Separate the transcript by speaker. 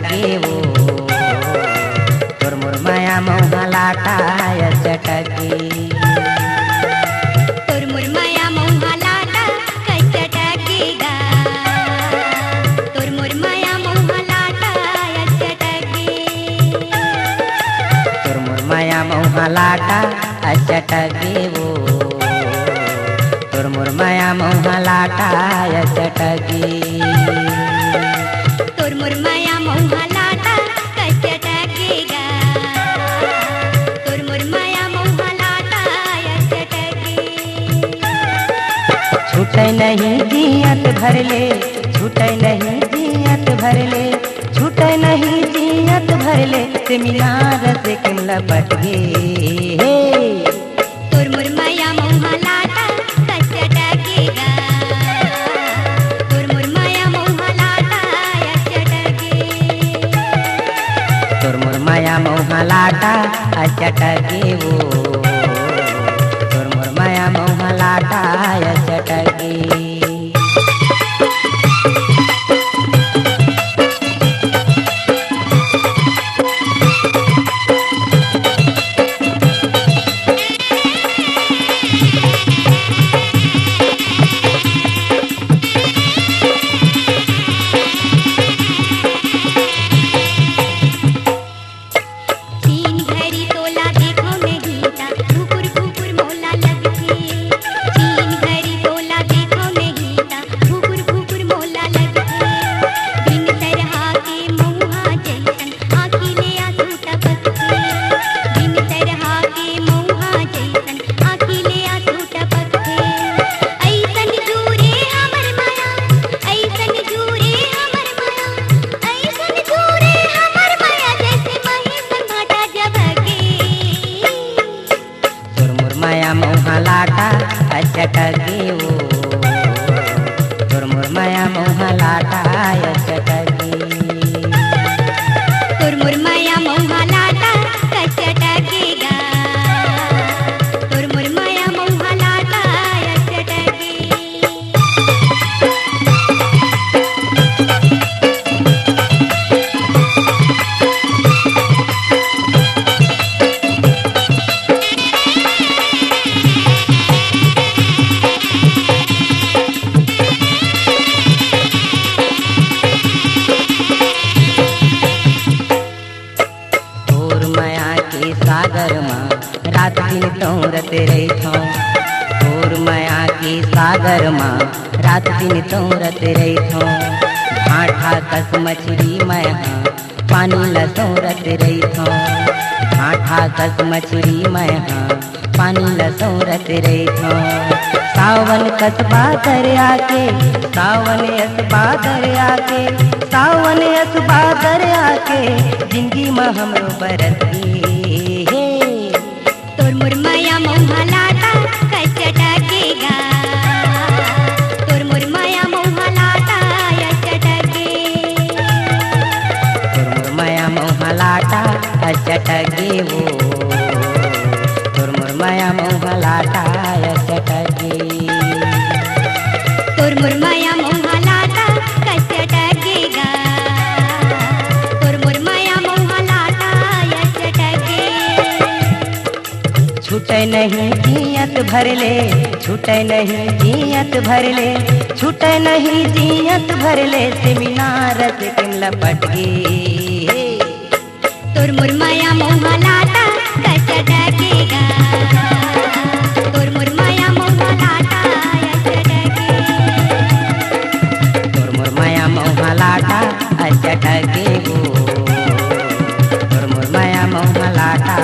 Speaker 1: चटके वो तोर मोर माया मोह लाटाय चटके
Speaker 2: तोर मोर माया मोह लाटा चटकेगा तोर मोर माया मोह लाटा चटके
Speaker 1: तोर मोर माया मोह लाटा चटके वो तोर मोर माया मोह लाटाय चटके
Speaker 2: तोर मोर माया मोह लाटा चटकेगा तोर मोर माया मोह लाटा चटके
Speaker 1: छूटे नहीं जियत भर ले छूटे नहीं जियत भर ले छूटे नहीं जियत भर ले सेमिनार से किम लपट गे
Speaker 2: तोर मोर माया मोह लाटा चटकेगा तोर मोर माया मोह लाटा चटके
Speaker 1: तोर मोर माया मोह लाटा चटके वो तोर मोर माया मोह लाटा चटके
Speaker 2: तीन घड़ी तोला देखो में गीता घुकुर घुकुर मोला लगके तीन घड़ी तोला देखो में गीता घुकुर घुकुर मोला लगके दिन तरहा के मौहा जैसन आखिले आंसू टपके दिन तरहा के मौहा जैसन आखिले आंसू टपके ऐसन जूरे हमर माया ऐसन जूरे हमर माया ऐसन जूरे हमर माया जैसे महेश भाटा जबके
Speaker 1: तोर मोर माया मोह लाटा चटके वो तोर मोर माया मोह लाटा चटके
Speaker 2: तोर मोर माया मोह लाटा चटकेगा तोर मोर माया मोह लाटा चटके
Speaker 1: तोर माया के सागर माँ रात दिन तोरत रही तोर माया के सागर माँ रात दिन तोरत रही भाठा कस मछली मैं पानी लसोरत रही भाठा कस मछली मैं पानी लसोरत रही सावन कसबा दरिया के सावन असबा दरिया के सावन असबा दरिया के जिंदगी में हमरो बरत गे
Speaker 2: तोर मोर माया मोह लाटा चटकेगा तोर मोर माया मोह लाटा चटके
Speaker 1: तोर मोर माया मोह लाटा चटके वो तोर मोर माया मोह लाटा चटके
Speaker 2: तोर मोर माया मोह लाटा चटकेगा तोर मोर माया मोह लाटा चटके
Speaker 1: छूटे नहीं जियत भर ले छूटे नहीं जियत भर ले छूटे नहीं जियत भर ले सेमिनार से किम लपट गे
Speaker 2: तोर मोर माया मोह लाटा चटकेगा तोर मोर माया मोह लाटा चटके
Speaker 1: तोर मोर माया मोह लाटा चटके वो तोर मोर माया मोह लाटा